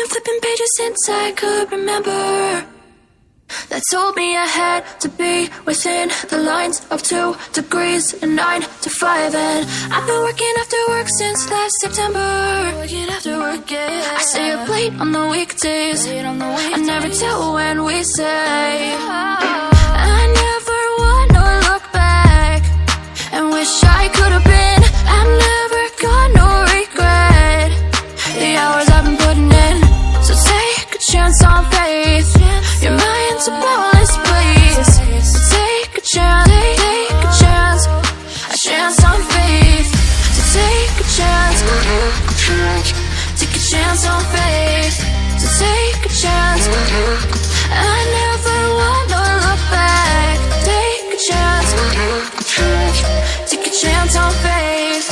been flipping pages since I could remember. That told me I had to be within the lines of 2 degrees and 9 to 5. And I've been working after work since last September. Working after work, yeah. I stay up late on the weekdays. I never tell when we say. I never wanna look back and wish I could have been. I've never got no regret. The hours I've been putting in. So take a chance on faith. Your mind's a boundless place. So take a chance, take a chance. A chance on faith. So take a chance. Take a chance on faith. So take a chance. I never wanna look back. Take a chance. Take a chance on faith.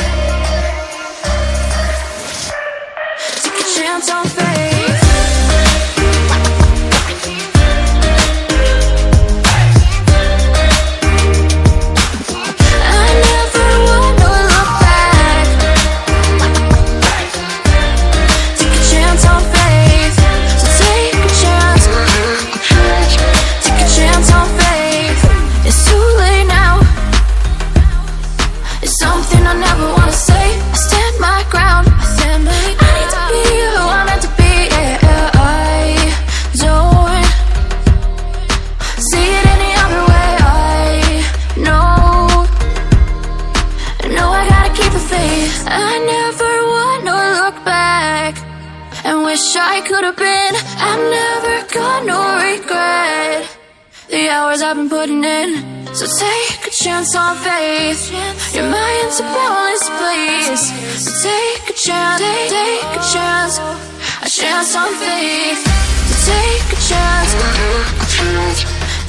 Take a chance on faith. I could have been. I've never got no regret. The hours I've been putting in. So take a chance on faith. Your mind's a boundless place. So take a chance, take a chance. A chance on faith. So take a chance.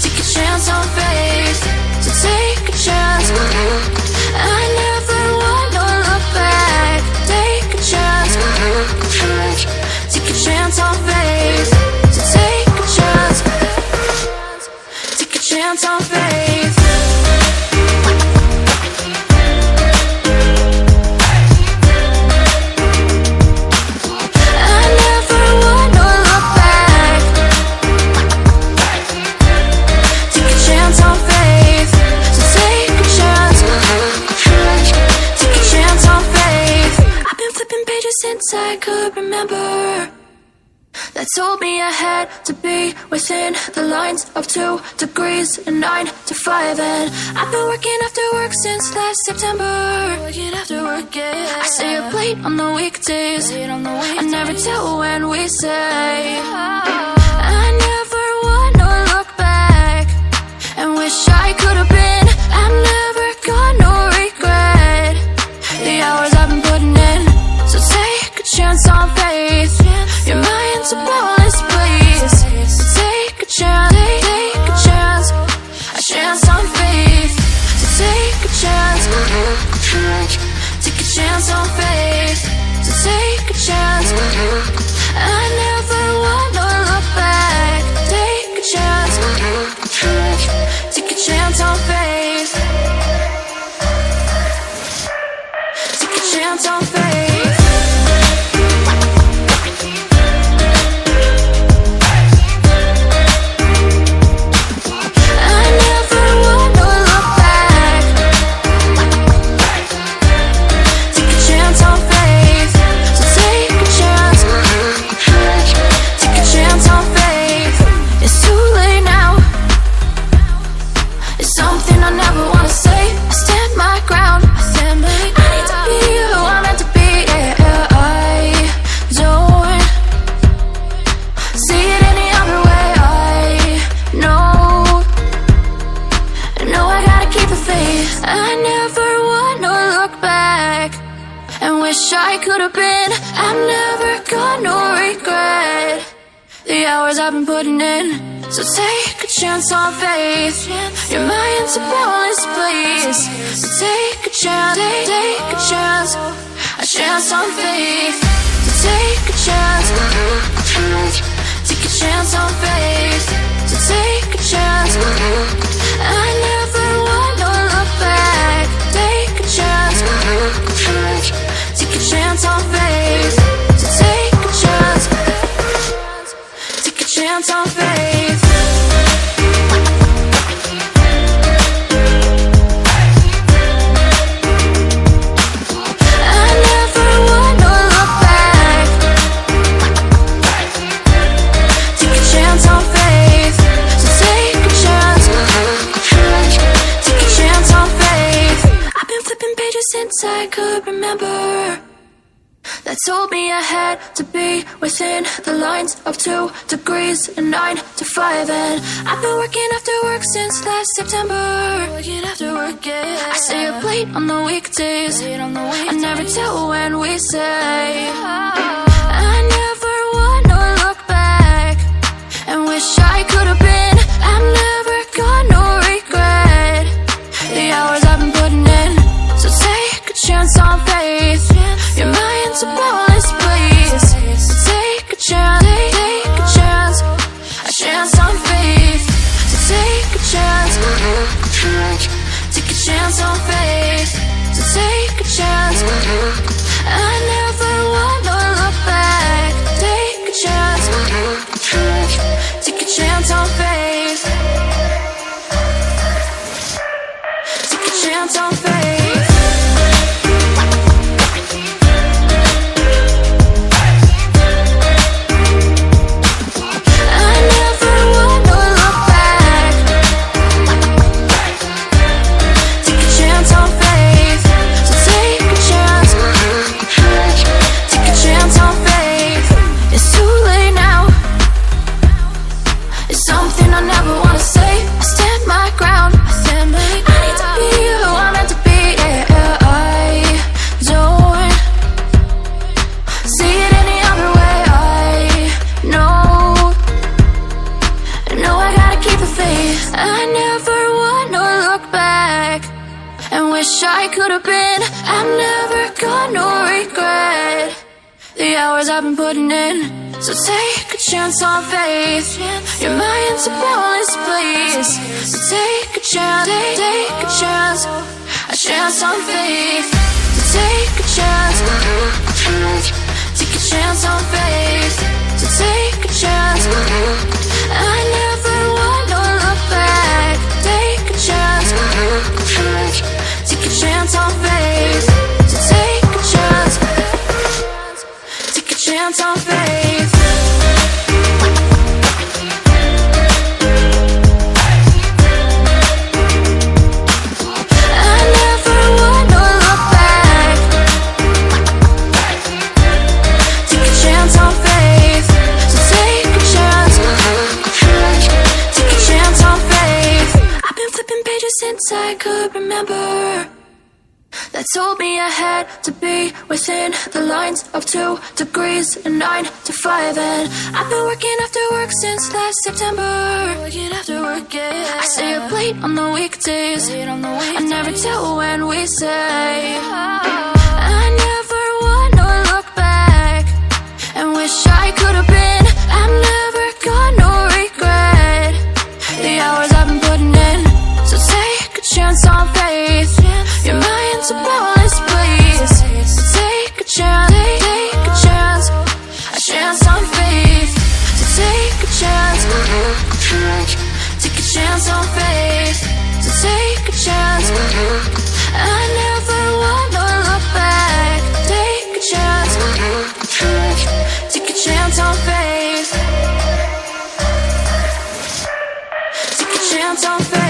Take a chance on faith. So take a chance. I never wanna look back. Take a chance. Take a chance on faith. So take a chance. Take a chance on faith. I never wanna look back. Take a chance on faith. So take a chance. Take a chance on faith. I've been flipping pages since I could remember. That told me I had to be within the lines of 2 degrees and 9 to 5. And I've been working after work since last September. Working after work, yeah. I stay up late on the weekdays. I never tell when we say. I never wanna look back and wish I could have been. I've never got no regret. The hours I've been putting in. So take a chance on faith. Your mind's a boundless place. So take a chance, take a chance. A chance on faith. So take a chance. Take a chance on faith. So take a chance. I never wanna look back. Take a chance. Take a chance on faith. Take a chance on faith. I never wanna look back and wish I could have been. I've never got no regret. The hours I've been putting in. So take a chance on faith. Your mind's a boundless place. So take a chance, take a chance. A chance on faith. So take a chance. Take a chance on faith. So take a chance. I never wanna look back. Take a chance. Take a chance on faith. So take a chance. chance on faith. I never wanna look back. Take a chance on faith. So take a chance. Take a chance on faith. I've been flipping pages since I could remember. That told me I had to be within the lines of 2 degrees and 9 to 5. And I've been working after work since last September. Working after work, yeah. I stay up late on the weekdays. I never tell when we say. I never wanna look back and wish I could have been. I'm never gonna regret the hours I've been putting in. So take a chance on faith. Your mind's a bonus, please. So take a chance, take a chance on faith. So take a chance, take a chance on faith. So take a chance. I never wanna look back. Take a chance, take a chance on faith. Take a chance on faith. I never wanna look back and wish I could have been. I'm never gonna regret the hours I've been putting in. So take a chance on faith. Your mind's a bonus, please. So take a chance, take a chance on faith. So take a chance, take a chance on faith. So take a chance. I never wanna look back. Take a chance, take a chance on faith. So take a chance, take a chance on faith. I never wanna look back. Take a chance on faith. So take a chance, take a chance on faith. I've been flipping pages since I could remember. That told me I had to be within the lines of 2 degrees and 9 to 5. And I've been working after work since last September. Working after work, yeah. I stay up late on the weekdays. I never tell when we say. I never wanna look back and wish I could have been. I'm never gonna regret the hours I've been putting in. So take a chance on faith. Your mind's a bonus, please. So take a chance, take a chance on faith. So take a chance, take a chance on faith. So take a chance. I never wanna look back. Take a chance, take a chance on faith. Take a chance on faith.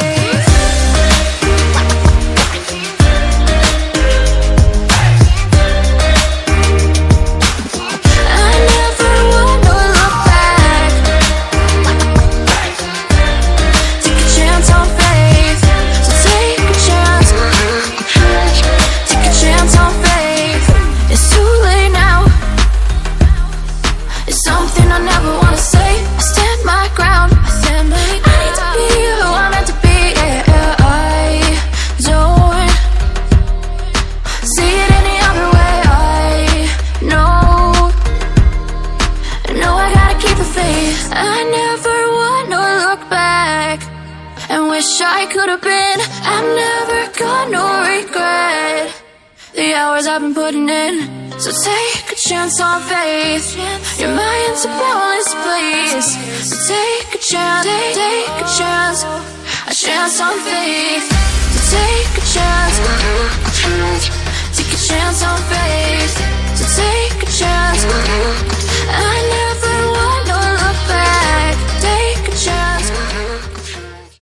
I could have been. I'm never gonna regret the hours I've been putting in. So take a chance on faith. Your mind's a bonus, please. please. So take a chance, take a chance, a chance on faith. So take a chance, take a chance on faith.